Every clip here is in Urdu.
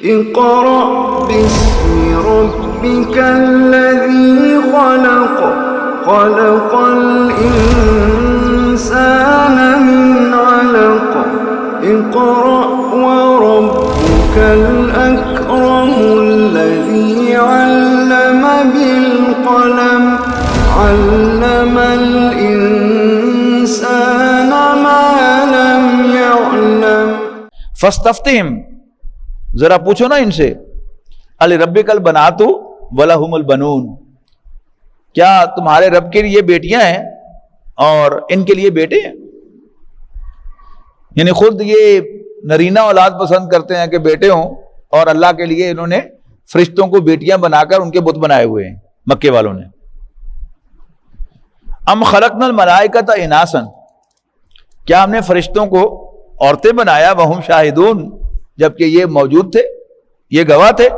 اقرأ باسم ربك الذي خلق خلق الإنسان من علق اقرأ وربك الأكرم الذي علم بالقلم علم الإنسان ما لم يعلم فاستفتہم، ذرا پوچھو نا ان سے، الربک البنات ولہم البنون، کیا تمہارے رب کے لیے بیٹیاں ہیں اور ان کے لیے بیٹے ہیں؟ یعنی خود یہ نرینہ اولاد پسند کرتے ہیں کہ بیٹے ہوں، اور اللہ کے لیے انہوں نے فرشتوں کو بیٹیاں بنا کر ان کے بت بنائے ہوئے ہیں مکے والوں نے۔ ام خلقنا الملائکۃ اناسا، کیا ہم نے فرشتوں کو عورتیں بنایا، وہم شاہدون، جبکہ یہ موجود تھے، یہ گواہ تھے۔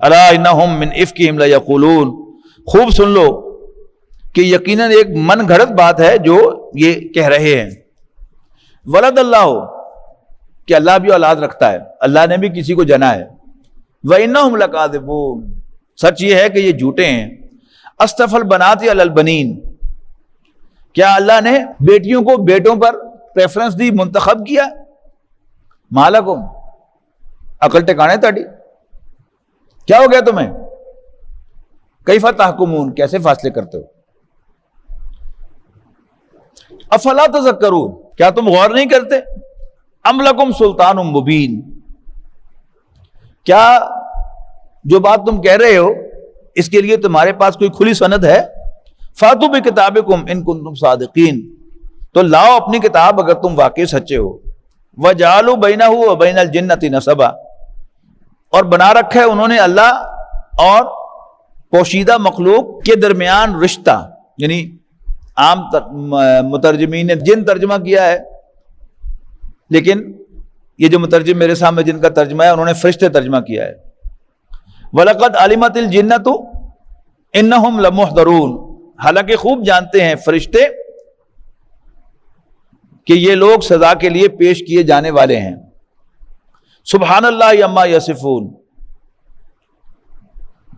الا انہم من افکہم لیقولون، خوب سن لو کہ یقیناً ایک من گھڑت بات ہے جو یہ کہہ رہے ہیں۔ ولد اللہ، کہ اللہ بھی اولاد رکھتا ہے، اللہ نے بھی کسی کو جنا ہے۔ وانہم لکاذبون، سچ یہ ہے کہ یہ جھوٹے ہیں۔ اصطفى البنات علی البنین، کیا اللہ نے بیٹیوں کو بیٹوں پر پریفرنس دی، منتخب کیا؟ مالکم، عقل ٹکانے تاڑی، کیا ہو گیا تمہیں؟ کیف تحکمون، کیسے فیصلے کرتے ہو؟ افلا تذکرون، کیا تم غور نہیں کرتے؟ ام لکم سلطان مبین، کیا جو بات تم کہہ رہے ہو اس کے لیے تمہارے پاس کوئی کھلی سند ہے؟ فاتوا بکتابکم ان کنتم صادقین، تو لاؤ اپنی کتاب اگر تم واقعی سچے ہو۔ وجعلوا بینہ وبین الجنۃ نسبا، اور بنا رکھا ہے انہوں نے اللہ اور پوشیدہ مخلوق کے درمیان رشتہ، یعنی عام مترجمین نے جن ترجمہ کیا ہے، لیکن یہ جو مترجم میرے سامنے جن کا ترجمہ ہے انہوں نے فرشتے ترجمہ کیا ہے۔ وَلَقَدْ عَلِمَتِ الْجِنَّةُ إِنَّهُمْ لَمُحْضَرُونَ، حالانکہ خوب جانتے ہیں فرشتے کہ یہ لوگ سزا کے لیے پیش کیے جانے والے ہیں۔ سبحان اللہ عما یصفون،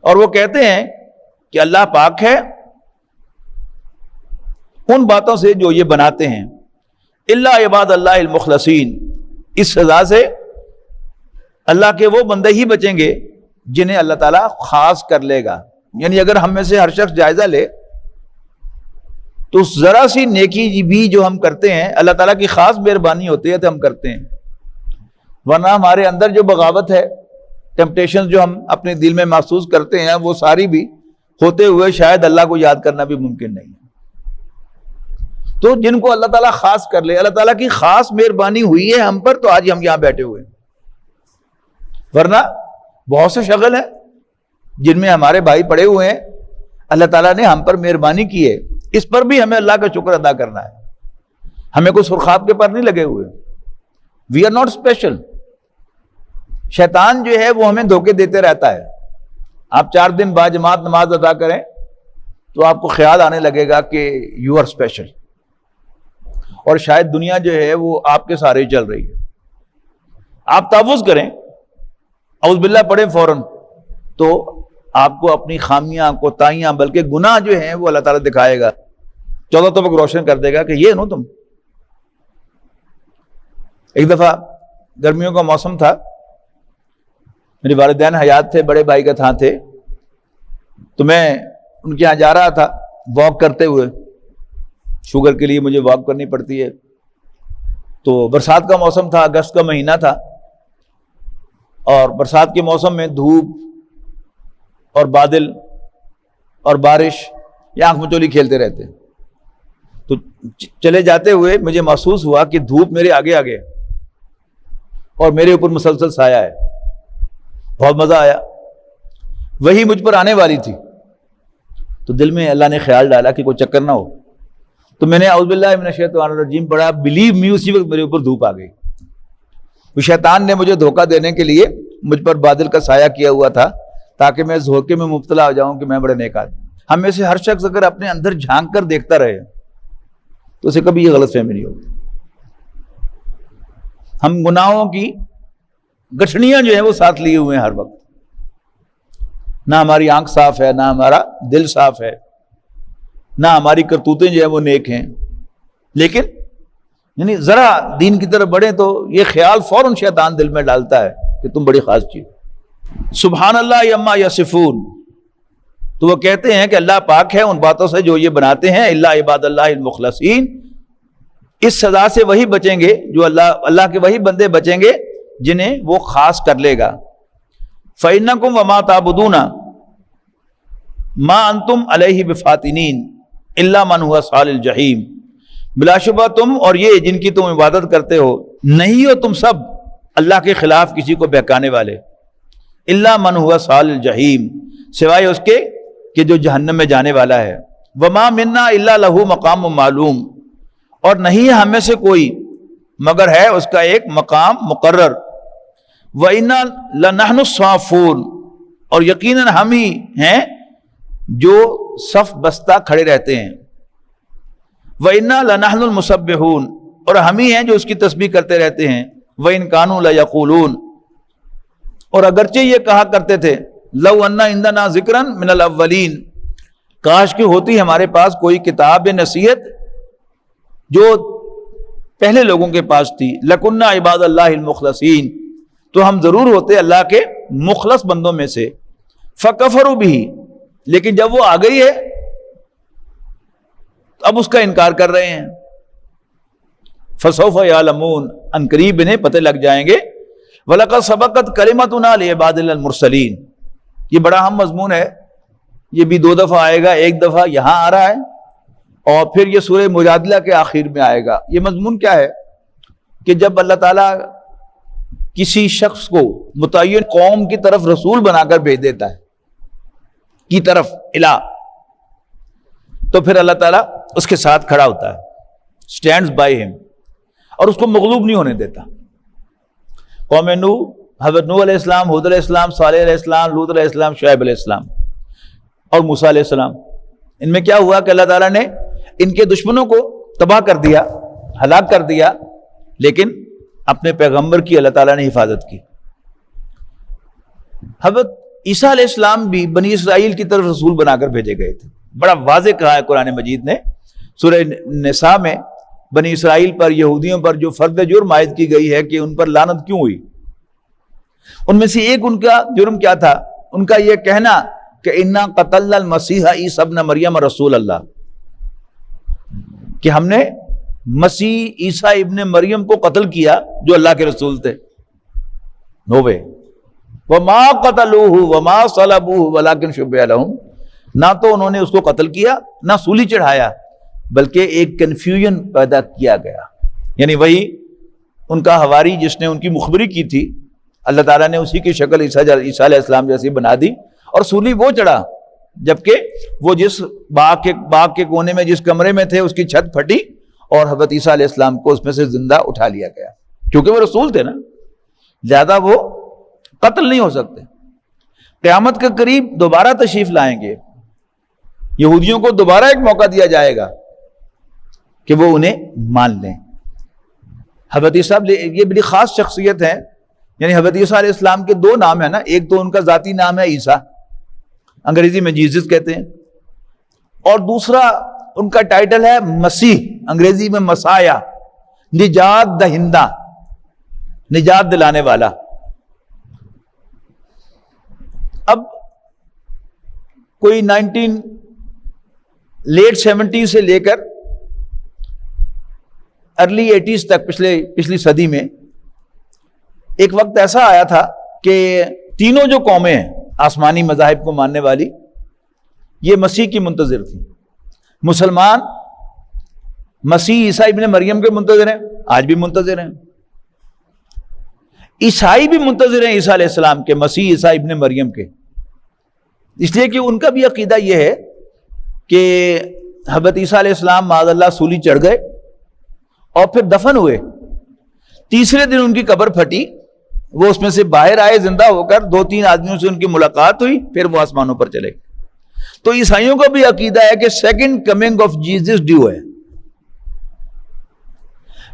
اور وہ کہتے ہیں کہ اللہ پاک ہے ان باتوں سے جو یہ بناتے ہیں۔ الا عباد اللہ المخلصین، اس سزا سے اللہ کے وہ بندے ہی بچیں گے جنہیں اللہ تعالیٰ خاص کر لے گا۔ یعنی اگر ہم میں سے ہر شخص جائزہ لے تو ذرا سی نیکی بھی جو ہم کرتے ہیں اللہ تعالیٰ کی خاص مہربانی ہوتی ہے تو ہم کرتے ہیں، ورنہ ہمارے اندر جو بغاوت ہے، ٹیمپٹیشن جو ہم اپنے دل میں محسوس کرتے ہیں، وہ ساری بھی ہوتے ہوئے شاید اللہ کو یاد کرنا بھی ممکن نہیں ہے۔ تو جن کو اللہ تعالیٰ خاص کر لے، اللہ تعالیٰ کی خاص مہربانی ہوئی ہے ہم پر، تو آج ہم یہاں بیٹھے ہوئے ہیں، ورنہ بہت سے شغل ہیں جن میں ہمارے بھائی پڑے ہوئے ہیں، اللہ تعالیٰ نے ہم پر مہربانی کی ہے، اس پر بھی ہمیں اللہ کا شکر ادا کرنا ہے۔ ہمیں کوئی سرخاب کے پر نہیں لگے ہوئے، وی آر ناٹ اسپیشل۔ شیطان جو ہے وہ ہمیں دھوکے دیتے رہتا ہے۔ آپ 4 دن بعد جماعت نماز ادا کریں تو آپ کو خیال آنے لگے گا کہ یو آر اسپیشل، اور شاید دنیا جو ہے وہ آپ کے سہارے ہی چل رہی ہے۔ آپ تعوذ کریں، اعوذ باللہ پڑھیں فوراً، تو آپ کو اپنی خامیاں، کوتاہیاں، بلکہ گناہ جو ہیں وہ اللہ تعالیٰ دکھائے گا، 14 طبق روشن کر دے گا کہ یہ نو تم۔ ایک دفعہ گرمیوں کا موسم تھا، میرے والدین حیات تھے، بڑے بھائی کا تھا تھے، تو میں ان کے یہاں جا رہا تھا واک کرتے ہوئے، شوگر کے لیے مجھے واک کرنی پڑتی ہے، تو برسات کا موسم تھا، اگست کا مہینہ تھا، اور برسات کے موسم میں دھوپ اور بادل اور بارش یہ آنکھ مچولی کھیلتے رہتے، تو چلے جاتے ہوئے مجھے محسوس ہوا کہ دھوپ میرے آگے آگے اور میرے اوپر مسلسل سایہ ہے۔ بہت مزہ آیا، وہی مجھ پر آنے والی تھی، تو دل میں اللہ نے خیال ڈالا کہ کوئی چکر نہ ہو، تو میں نے اعوذ باللہ من الشیطان الرجیم پڑھا، بلیو می اسی وقت میرے اوپر دھوپ آ گئی۔ وہ شیطان نے مجھے دھوکہ دینے کے لیے مجھ پر بادل کا سایہ کیا ہوا تھا تاکہ میں اس دھوکے میں مبتلا ہو جاؤں کہ میں بڑے نیک آدمی۔ ہم میں سے ہر شخص اگر اپنے اندر جھانک کر دیکھتا رہے تو اسے کبھی یہ غلط فہمی نہیں ہوگی۔ ہم گناہوں کی گٹھڑیاں جو ہیں وہ ساتھ لیے ہوئے ہیں ہر وقت. نہ ہماری آنکھ صاف ہے، نہ ہمارا دل صاف ہے، نہ ہماری کرتوتیں جو ہیں وہ نیک ہیں. لیکن یعنی ذرا دین کی طرف بڑھیں تو یہ خیال فوراً شیطان دل میں ڈالتا ہے کہ تم بڑی خاص چیز. سبحان اللہ عما یصفون، تو وہ کہتے ہیں کہ اللہ پاک ہے ان باتوں سے جو یہ بناتے ہیں. الا عباد اللہ المخلصین، اس سزا سے وہی بچیں گے جو اللہ کے وہی بندے بچیں گے جنہیں وہ خاص کر لے گا. فإنکم وما تعبدون ما انتم علیہ بفاتنین الا من هو صال الجحیم، بلا شبہ تم اور یہ جن کی تم عبادت کرتے ہو نہیں ہو تم سب اللہ کے خلاف کسی کو بہکانے والے. الا من هو صال الجحیم، سوائے اس کے کہ جو جہنم میں جانے والا ہے. وما منا الا له مقام معلوم، اور نہیں ہے ہم میں سے کوئی مگر ہے اس کا ایک مقام مقرر. وَإِنَّا لَنَحْنُ الصَّافُونَ، اور یقیناً ہم ہی ہیں جو صف بستہ کھڑے رہتے ہیں. وَإِنَّا لَنَحْنُ الْمُسَبِّحُونَ، اور ہم ہی ہیں جو اس کی تسبیح کرتے رہتے ہیں. وَإِن كَانُوا لَيَقُولُونَ، اور اگرچہ یہ کہا کرتے تھے لَوْ أَنَّ عِندَنَا ذِكْرًا مِنَ الْأَوَّلِينَ، کاش کہ ہوتی ہمارے پاس کوئی کتاب نصیحت جو پہلے لوگوں کے پاس تھی. لَكُنَّا عِبَادَ اللَّهِ الْمُخْلَصِينَ، تو ہم ضرور ہوتے اللہ کے مخلص بندوں میں سے. فَكَفَرُوا بِهِ، لیکن جب وہ آ گئی ہے تو اب اس کا انکار کر رہے ہیں. فَسَوْفَ يَعْلَمُونَ، ان قریب انہیں پتہ لگ جائیں گے. وَلَقَدْ سَبَقَتْ كَلِمَتُنَا لِعِبَادِنَا الْمُرْسَلِينَ، یہ بڑا اہم مضمون ہے. یہ بھی 2 دفعہ آئے گا، ایک دفعہ یہاں آ رہا ہے اور پھر یہ سورہ مجادلہ کے آخر میں آئے گا. یہ مضمون کیا ہے کہ جب اللہ تعالیٰ کسی شخص کو متعین قوم کی طرف رسول بنا کر بھیج دیتا ہے کی طرف الہ، تو پھر اللہ تعالیٰ اس کے ساتھ کھڑا ہوتا ہے، اسٹینڈز بائی ہم، اور اس کو مغلوب نہیں ہونے دیتا. قوم نوح، حضرت نوح علیہ السلام، ہود علیہ السلام، صالح علیہ السلام، لوط علیہ السلام، شعیب علیہ السلام اور موسیٰ علیہ السلام، ان میں کیا ہوا کہ اللہ تعالیٰ نے ان کے دشمنوں کو تباہ کر دیا، ہلاک کر دیا، لیکن اپنے پیغمبر کی اللہ تعالیٰ نے حفاظت کی. حضرت عیسیٰ علیہ السلام بھی بنی اسرائیل کی طرف رسول بنا کر بھیجے گئے تھے. بڑا واضح کہا ہے قرآن مجید نے سورہ نساء میں بنی اسرائیل پر، یہودیوں پر جو فرد جرم عائد کی گئی ہے کہ ان پر لعنت کیوں ہوئی. ان میں سے ایک ان کا جرم کیا تھا؟ ان کا یہ کہنا کہ انا قتلنا المسیح عیسی ابن مریم رسول اللہ، کہ ہم نے مسیح عیسیٰ ابن مریم کو قتل کیا جو اللہ کے رسول تھے. نو وے. وما قتلوہ وما صلبوہ ولکن شبہ لہم، نہ تو انہوں نے اس کو قتل کیا نہ سولی چڑھایا، بلکہ ایک کنفیوژن پیدا کیا گیا. یعنی وہی ان کا حواری جس نے ان کی مخبری کی تھی، اللہ تعالیٰ نے اسی کی شکل عیسیٰ علیہ السلام جیسی بنا دی اور سولی وہ چڑھا، جبکہ وہ جس باغ کے کونے میں جس کمرے میں تھے اس کی چھت پھٹی اور حضرت عیسیٰ علیہ السلام کو اس میں سے زندہ اٹھا لیا گیا. کیونکہ وہ رسول تھے نا، زیادہ وہ قتل نہیں ہو سکتے. قیامت کے قریب دوبارہ تشریف لائیں گے، یہودیوں کو دوبارہ ایک موقع دیا جائے گا کہ وہ انہیں مان لیں. حضرت عیسیٰ یہ بڑی خاص شخصیت ہے. یعنی حضرت عیسیٰ علیہ السلام کے 2 نام ہیں نا، ایک تو ان کا ذاتی نام ہے عیسیٰ، انگریزی میں جیزس کہتے ہیں، اور دوسرا ان کا ٹائٹل ہے مسیح، انگریزی میں مسایا، نجات دہندہ، نجات دلانے والا. اب کوئی لیٹ 70 سے لے کر ارلی 80s تک، پچھلی صدی میں ایک وقت ایسا آیا تھا کہ تینوں جو قومیں ہیں آسمانی مذاہب کو ماننے والی، یہ مسیح کی منتظر تھی. مسلمان مسیح عیسیٰ ابن مریم کے منتظر ہیں، آج بھی منتظر ہیں. عیسائی بھی منتظر ہیں عیسیٰ علیہ السلام کے، مسیح عیسیٰ ابن مریم کے، اس لیے کہ ان کا بھی عقیدہ یہ ہے کہ حضرت عیسیٰ علیہ السلام معاذ اللہ سولی چڑھ گئے اور پھر دفن ہوئے. تیسرے دن ان کی قبر پھٹی، وہ اس میں سے باہر آئے زندہ ہو کر، 2-3 آدمیوں سے ان کی ملاقات ہوئی، پھر وہ آسمانوں پر چلے. تو عیسائیوں کا بھی عقیدہ ہے کہ second coming of Jesus due ہے.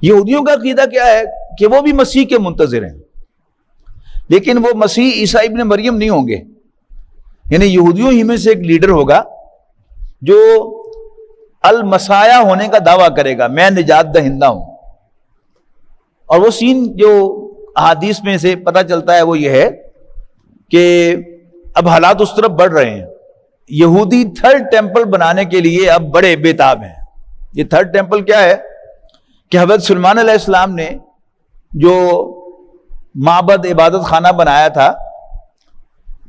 یہودیوں کا عقیدہ کیا ہے کہ وہ بھی مسیح کے منتظر ہیں. لیکن وہ مسیح عیسیٰ ابن مریم نہیں ہوں گے، یعنی یہودیوں ہی میں سے ایک لیڈر ہوگا جو المسیح ہونے کا دعویٰ کرے گا، میں نجات دہندہ ہوں۔ اور وہ سین جو احادیث میں سے پتہ چلتا ہے وہ یہ ہے کہ اب حالات اس طرف بڑھ رہے ہیں، یہودی تھرڈ ٹیمپل بنانے کے لیے اب بڑے بےتاب ہیں۔ یہ تھرڈ ٹیمپل کیا ہے کہ حضرت سلیمان علیہ السلام نے جو معبد عبادت خانہ بنایا تھا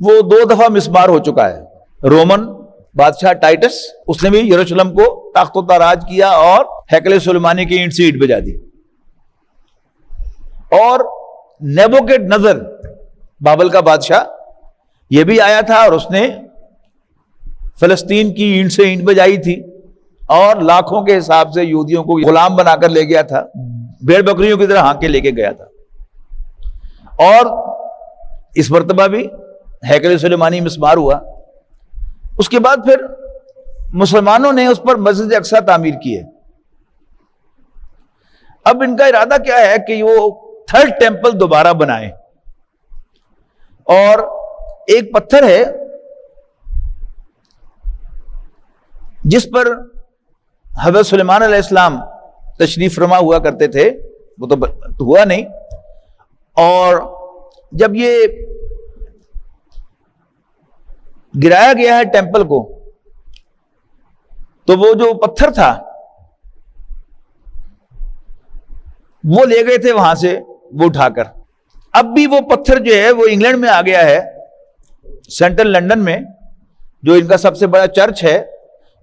وہ 2 دفعہ مسمار ہو چکا ہے۔ رومن بادشاہ ٹائٹس، اس نے بھی یروشلم کو تخت و تاراج کیا اور ہیکل سلیمانی کی اینٹ سے اینٹ بجا دی۔ اور نیبوکڈ نظر بابل کا بادشاہ یہ بھی آیا تھا اور اس نے فلسطین کی اینٹ سے اینٹ بجائی تھی اور لاکھوں کے حساب سے یہودیوں کو غلام بنا کر لے گیا تھا، بھیڑ بکریوں کی طرح ہانک کے لے کے گیا تھا۔ اور اس مرتبہ بھی ہیکل سلیمانی مسمار ہوا۔ اس کے بعد پھر مسلمانوں نے اس پر مسجد اقصی تعمیر کی ہے۔ اب ان کا ارادہ کیا ہے کہ وہ تھرڈ ٹیمپل دوبارہ بنائیں، اور ایک پتھر ہے جس پر حضرت سلیمان علیہ السلام تشریف فرما ہوا کرتے تھے، وہ تو ہوا نہیں۔ اور جب یہ گرایا گیا ہے ٹیمپل کو تو وہ جو پتھر تھا وہ لے گئے تھے وہاں سے وہ اٹھا کر۔ اب بھی وہ پتھر جو ہے وہ انگلینڈ میں آ گیا ہے، سینٹرل لنڈن میں جو ان کا سب سے بڑا چرچ ہے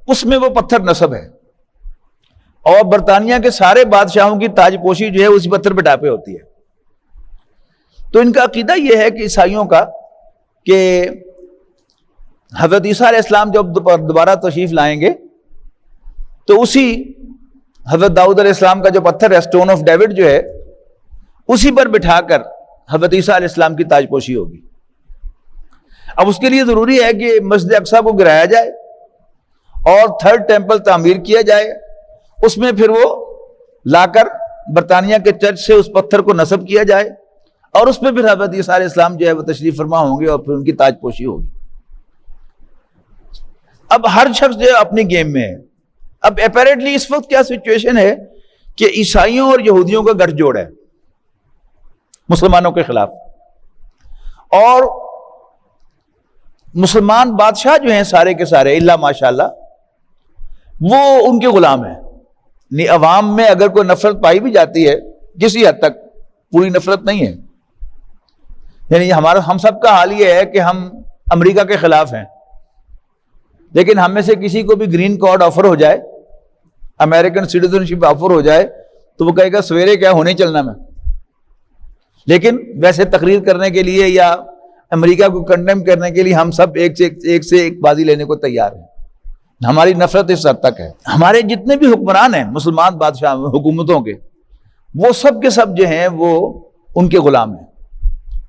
اس میں وہ پتھر نصب ہے، اور برطانیہ کے سارے بادشاہوں کی تاج پوشی جو ہے اسی پتھر پہ ٹاپے ہوتی ہے۔ تو ان کا عقیدہ یہ ہے کہ عیسائیوں کا کہ حضرت عیسیٰ علیہ السلام جب دوبارہ تشریف لائیں گے تو اسی حضرت داؤد علیہ السلام کا جو پتھر ہے سٹون آف ڈیوڈ جو ہے اسی پر بٹھا کر حضرت عیسیٰ علیہ السلام کی تاج پوشی ہوگی۔ اب اس کے لیے ضروری ہے کہ مسجد اقصی کو گرایا جائے اور تھرڈ ٹیمپل تعمیر کیا جائے، اس میں پھر وہ لا کر برطانیہ کے چرچ سے اس پتھر کو نصب کیا جائے، اور اس میں پھر حضرت عیسیٰ علیہ السلام جو ہے وہ تشریف فرما ہوں گے اور پھر ان کی تاج پوشی ہوگی۔ اب ہر شخص جو ہے اپنی گیم میں ہے۔ اب اپیرنٹلی اس وقت کیا سچویشن ہے کہ عیسائیوں اور یہودیوں کا گٹھ جوڑ ہے مسلمانوں کے خلاف، اور مسلمان بادشاہ جو ہیں سارے کے سارے الا ماشاءاللہ وہ ان کے غلام ہیں۔ یعنی عوام میں اگر کوئی نفرت پائی بھی جاتی ہے کسی حد تک، پوری نفرت نہیں ہے، یعنی ہم سب کا حال یہ ہے کہ ہم امریکہ کے خلاف ہیں، لیکن ہم میں سے کسی کو بھی گرین کارڈ آفر ہو جائے، امریکن سٹیزن شپ آفر ہو جائے تو وہ کہے گا سویرے کیا ہونے چلنا میں۔ لیکن ویسے تقریر کرنے کے لیے یا امریکہ کو کنڈیم کرنے کے لیے ہم سب ایک سے ایک بازی لینے کو تیار ہیں۔ ہماری نفرت اس حد تک ہے۔ ہمارے جتنے بھی حکمران ہیں مسلمان بادشاہ حکومتوں کے، وہ سب کے سب جو ہیں وہ ان کے غلام ہیں،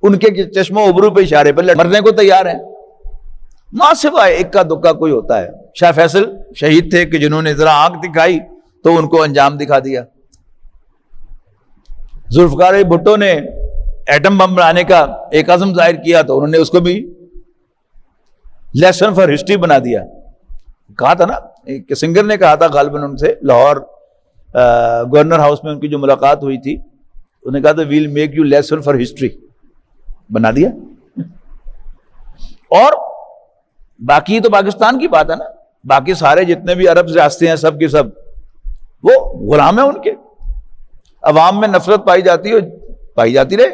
ان کے چشم و ابرو پہ اشارے پہ مرنے کو تیار ہیں، ماں سوائے ایک کا دکا کوئی ہوتا ہے۔ شاہ فیصل شہید تھے کہ جنہوں نے ذرا آنکھ دکھائی تو ان کو انجام دکھا دیا۔ ذوالفقار علی بھٹو نے ایٹم بم بنانے کا ایک عزم ظاہر کیا تو انہوں نے اس کو بھی لیسن فار ہسٹری بنا دیا۔ کہا تھا نا کہ سنگر نے کہا تھا غالباً ان سے لاہور گورنر ہاؤس میں ان کی جو ملاقات ہوئی تھی، انہوں نے کہا تھا we'll make you lesson for history, بنا دیا۔ اور باقی تو پاکستان کی بات ہے نا، باقی سارے جتنے بھی عرب ریاستیں ہیں سب کے سب وہ غلام ہیں ان کے۔ عوام میں نفرت پائی جاتی رہے۔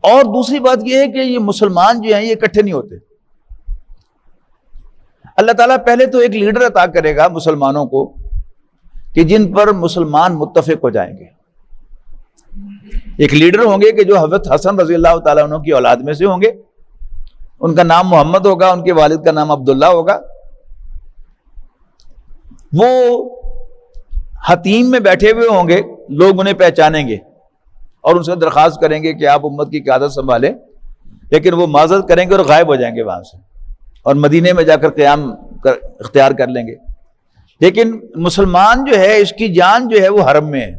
اور دوسری بات یہ ہے کہ یہ مسلمان جو ہیں یہ اکٹھے نہیں ہوتے۔ اللہ تعالیٰ پہلے تو ایک لیڈر عطا کرے گا مسلمانوں کو کہ جن پر مسلمان متفق ہو جائیں گے۔ ایک لیڈر ہوں گے کہ جو حضرت حسن رضی اللہ تعالیٰ عنہ کی اولاد میں سے ہوں گے، ان کا نام محمد ہوگا، ان کے والد کا نام عبداللہ ہوگا۔ وہ حتیم میں بیٹھے ہوئے ہوں گے، لوگ انہیں پہچانیں گے اور ان سے درخواست کریں گے کہ آپ امت کی قیادت سنبھالیں، لیکن وہ معذرت کریں گے اور غائب ہو جائیں گے وہاں سے، اور مدینے میں جا کر قیام اختیار کر لیں گے۔ لیکن مسلمان جو ہے اس کی جان جو ہے وہ حرم میں ہے،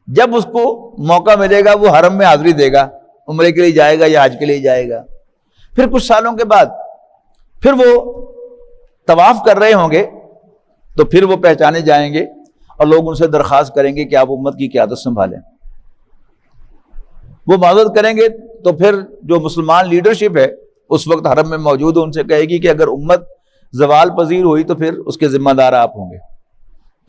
جب اس کو موقع ملے گا وہ حرم میں حاضری دے گا، عمرے کے لیے جائے گا یا حج کے لیے جائے گا. پھر کچھ سالوں کے بعد پھر وہ طواف کر رہے ہوں گے تو پھر وہ پہچانے جائیں گے اور لوگ ان سے درخواست کریں گے کہ آپ امت کی قیادت سنبھالیں. وہ معذرت کریں گے تو پھر جو مسلمان لیڈرشپ ہے اس وقت حرم میں موجود ان سے کہے گی کہ اگر امت زوال پذیر ہوئی تو پھر اس کے ذمہ دار آپ ہوں گے.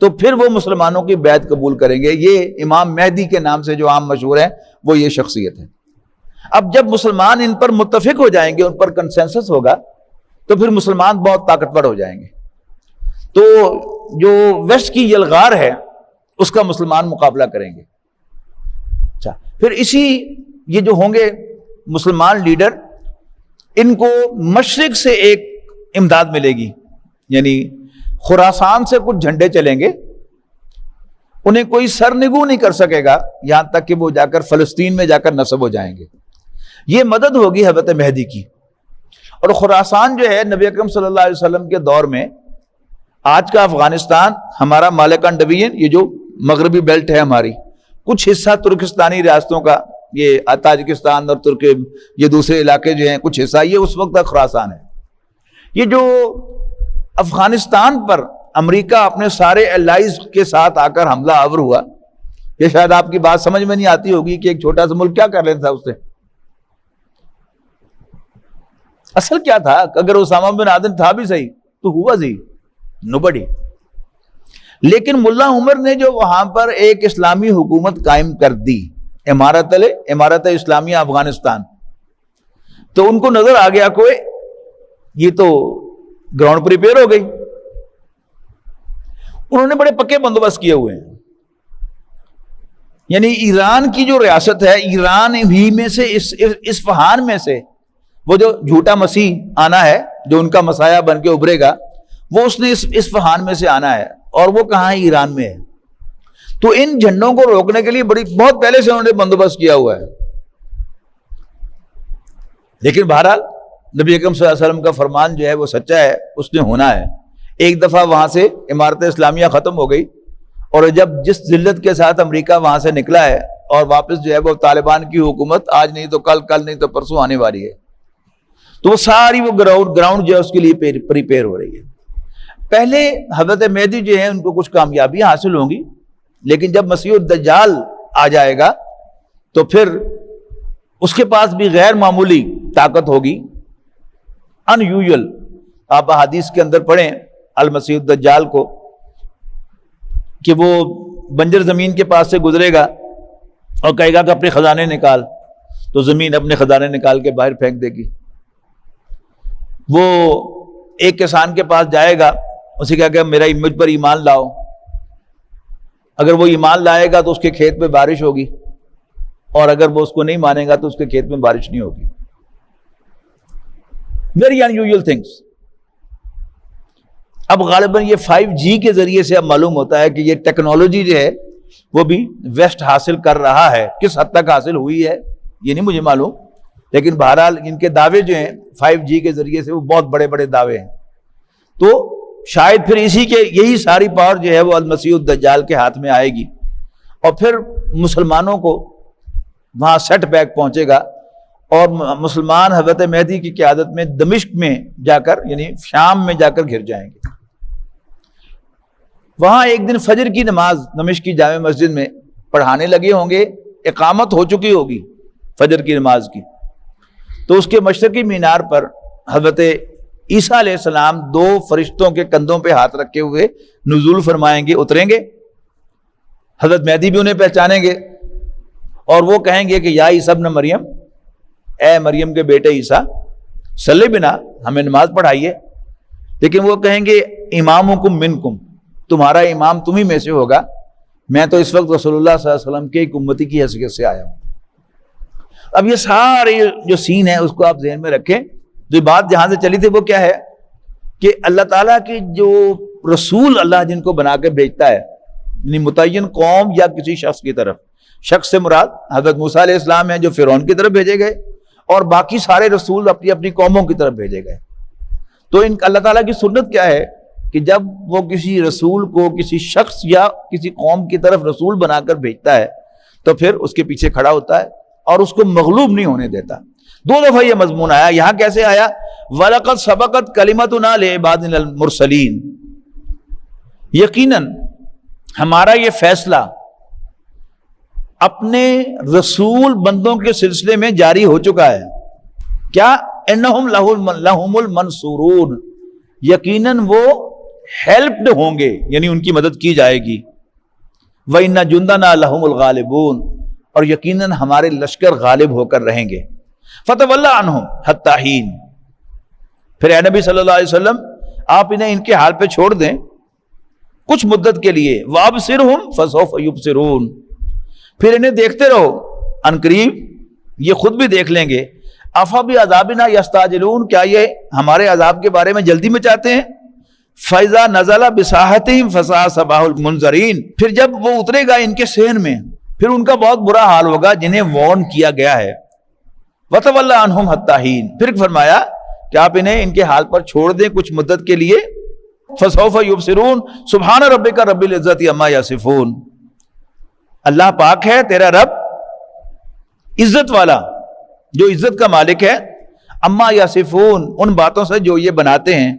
تو پھر وہ مسلمانوں کی بیعت قبول کریں گے. یہ امام مہدی کے نام سے جو عام مشہور ہے وہ یہ شخصیت ہے. اب جب مسلمان ان پر متفق ہو جائیں گے، ان پر کنسنسس ہوگا، تو پھر مسلمان بہت طاقتور ہو جائیں گے. تو جو ویسٹ کی یلغار ہے اس کا مسلمان مقابلہ کریں گے. اچھا، پھر یہ جو ہوں گے مسلمان لیڈر، ان کو مشرق سے ایک امداد ملے گی، یعنی خراسان سے کچھ جھنڈے چلیں گے، انہیں کوئی سرنگو نہیں کر سکے گا یہاں تک کہ وہ جا کر فلسطین میں جا کر نصب ہو جائیں گے. یہ مدد ہوگی حضرت مہدی کی. اور خراسان جو ہے نبی اکرم صلی اللہ علیہ وسلم کے دور میں، آج کا افغانستان ہمارا مالکان ڈویژن، یہ جو مغربی بیلٹ ہے ہماری، کچھ حصہ ترکستانی ریاستوں کا، یہ تاجکستان اور ترک، یہ دوسرے علاقے جو ہیں کچھ حصہ، یہ اس وقت تک خراسان ہے. یہ جو افغانستان پر امریکہ اپنے سارے الائز کے ساتھ آ کر حملہ آور ہوا، یہ شاید آپ کی بات سمجھ میں نہیں آتی ہوگی کہ ایک چھوٹا سا ملک کیا کر لیتا اس سے. اصل کیا تھا کہ اگر اسامہ بن لادن تھا بھی صحیح تو ہوا صحیح نوبڈی. لیکن ملا عمر نے جو وہاں پر ایک اسلامی حکومت قائم کر دی، امارت اسلامیہ افغانستان، تو ان کو نظر آ گیا کوئی یہ تو گراؤنڈ پریپیئر ہو گئی. انہوں نے بڑے پکے بندوبست کیے ہوئے ہیں. یعنی ایران کی جو ریاست ہے، ایران ہی میں سے اصفہان میں سے وہ جو جھوٹا مسیح آنا ہے، جو ان کا مسیح بن کے ابھرے گا، وہ اس نے اصفہان میں سے آنا ہے، اور وہ کہاں ہے؟ ایران میں ہے. تو ان جھنڈوں کو روکنے کے لیے بہت پہلے سے انہوں نے بندوبست کیا ہوا ہے. لیکن بہرحال نبی اکرم صلی اللہ علیہ وسلم کا فرمان جو ہے وہ سچا ہے، اس نے ہونا ہے. ایک دفعہ وہاں سے امارت اسلامیہ ختم ہو گئی، اور جب جس ذلت کے ساتھ امریکہ وہاں سے نکلا ہے اور واپس جو ہے وہ طالبان کی حکومت آج نہیں تو کل نہیں تو پرسوں آنے والی ہے، تو وہ ساری وہ گراؤنڈ جو ہے اس کے لیے پریپیئر ہو رہی ہے. پہلے حضرت مہدی جو ہے ان کو کچھ کامیابیاں حاصل ہوں گی، لیکن جب مسیح الدجال آ جائے گا تو پھر اس کے پاس بھی غیر معمولی طاقت ہوگی، ان یوزل. آپ احادیث کے اندر پڑھیں المسیح الدجال کو کہ وہ بنجر زمین کے پاس سے گزرے گا اور کہے گا کہ اپنے خزانے نکال، تو زمین اپنے خزانے نکال کے باہر پھینک دے گی. وہ ایک کسان کے پاس جائے گا، اسے کہا کہ مجھ پر ایمان لاؤ. اگر وہ ایمان لائے گا تو اس کے کھیت میں بارش ہوگی، اور اگر وہ اس کو نہیں مانے گا تو اس کے کھیت میں بارش نہیں ہوگی. Very unusual things. اب غالباً یہ 5G کے ذریعے سے اب معلوم ہوتا ہے کہ یہ ٹیکنالوجی جو ہے وہ بھی ویسٹ حاصل کر رہا ہے. کس حد تک حاصل ہوئی ہے یہ نہیں مجھے معلوم، لیکن بہرحال ان کے دعوے جو ہیں 5G کے ذریعے سے وہ بہت بڑے بڑے دعوے ہیں. تو شاید پھر یہی ساری پاور جو ہے وہ المسیح الدجال کے ہاتھ میں آئے گی، اور پھر مسلمانوں کو وہاں سیٹ بیک پہنچے گا، اور مسلمان حضرت مہدی کی قیادت میں دمشق میں جا کر، یعنی شام میں جا کر گھر جائیں گے. وہاں ایک دن فجر کی نماز دمشق کی جامع مسجد میں پڑھانے لگے ہوں گے، اقامت ہو چکی ہوگی فجر کی نماز کی. تو اس کے مشرقی مینار پر حضرت عیسیٰ علیہ السلام 2 فرشتوں کے کندھوں پہ ہاتھ رکھے ہوئے نزول فرمائیں گے، اتریں گے. حضرت مہدی بھی انہیں پہچانیں گے اور وہ کہیں گے کہ یا عیسیٰ ابن مریم، اے مریم کے بیٹے عیسیٰ، صلی بنا، ہمیں نماز پڑھائیے. لیکن وہ کہیں گے امامکم منکم، تمہارا امام تمہیں میں سے ہوگا، میں تو اس وقت رسول اللہ صلی اللہ علیہ وسلم کے ایک امتی کی حیثیت سے آیا ہوں. اب یہ سارے جو سین ہے اس کو آپ ذہن میں رکھیں. جو بات جہاں سے چلی تھی وہ کیا ہے کہ اللہ تعالیٰ کی جو رسول اللہ جن کو بنا کے بھیجتا ہے، یعنی متعین قوم یا کسی شخص کی طرف، شخص سے مراد حضرت موسیٰ علیہ السلام ہیں جو فرعون کی طرف بھیجے گئے، اور باقی سارے رسول اپنی اپنی قوموں کی طرف بھیجے گئے. تو اللہ تعالیٰ کی سنت کیا ہے کہ جب وہ کسی رسول کو کسی شخص یا کسی قوم کی طرف رسول بنا کر بھیجتا ہے تو پھر اس کے پیچھے کھڑا ہوتا ہے اور اس کو مغلوب نہیں ہونے دیتا. 2 دفعہ یہ مضمون آیا. یہاں کیسے آیا؟ وَلَقَدْ سَبَقَتْ كَلِمَتُنَا لِعِبَادِنَا الْمُرْسَلِينَ، یقیناً ہمارا یہ فیصلہ اپنے رسول بندوں کے سلسلے میں جاری ہو چکا ہے. کیا؟ انہم لہم المنصورون، یقیناً وہ ہیلپڈ ہوں گے، یعنی ان کی مدد کی جائے گی. وَإِنَّ جُنْدَنَا لَهُمُ الْغَالِبُونَ، اور یقیناً ہمارے لشکر غالب ہو کر رہیں گے. فَتَوَلَّ عَنْهُمْ حَتَّىٰ حِينٍ، پھر اے نبی صلی اللہ علیہ وسلم آپ انہیں ان کے حال پہ چھوڑ دیں کچھ مدت کے لیے. وَأَبْصِرْهُمْ فَسَوْفَ يُبْصِرُونَ، پھر انہیں دیکھتے رہو، ان قریب یہ خود بھی دیکھ لیں گے. أَفَبِعَذَابِنَا يَسْتَعْجِلُونَ، کیا یہ ہمارے عذاب کے بارے میں جلدی مچاتے ہیں؟ فَإِذَا نَزَلَ بِسَاحَتِهِمْ فَسَاءَ صَبَاحُ الْمُنذَرِينَ، پھر جب وہ اترے گا ان کے صحن میں پھر ان کا بہت برا حال ہوگا جنہیں وارن کیا گیا ہے. وَتَوَلَّ عَنْهُمْ حَتَّىٰ حِينٍ، پھر فرمایا کہ آپ انہیں ان کے حال پر چھوڑ دیں کچھ مدت کے لیے. فَسَوْفَ يُبْصِرُونَ سُبْحَانَ رَبِّكَ رَبِّ الْعِزَّةِ عَمَّا يَصِفُونَ، اللہ پاک ہے تیرا رب عزت والا، جو عزت کا مالک ہے. عَمَّا يَصِفُونَ، ان باتوں سے جو یہ بناتے ہیں.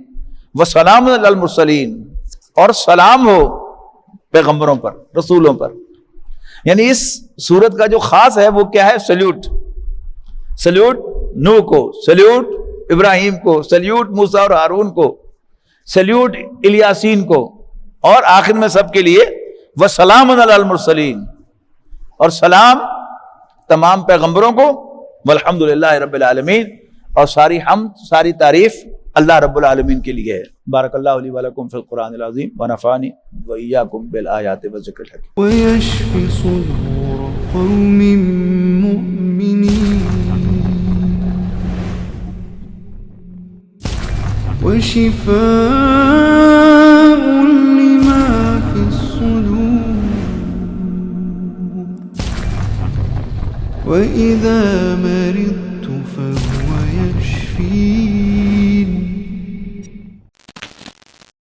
وَسَلَامٌ عَلَى الْمُرْسَلِينَ، اور سلام ہو پیغمبروں پر، رسولوں پر. یعنی اس سورت کا جو خاص ہے وہ کیا ہے؟ سلیوٹ. سلیوٹ نوح کو، سلیوٹ ابراہیم کو، سلیوٹ موسیٰ اور ہارون کو، سلیوٹ الیاسین کو، اور آخر میں سب کے لیے وَسَلَامٌ عَلَى الْمُرْسَلِينَ، اور سلام تمام پیغمبروں کو. والحمدللہ رب العالمین، اور ساری حمد ساری تعریف اللہ رب العالمین کے لیے ہے. بارک اللہ علی ولکم فی القرآن العظیم ونفعنی وإیاکم بالآیات والذکر الحکیم. ويشفي صدور قوم مؤمنين وشفاء لما في الصدور وإذا مرضت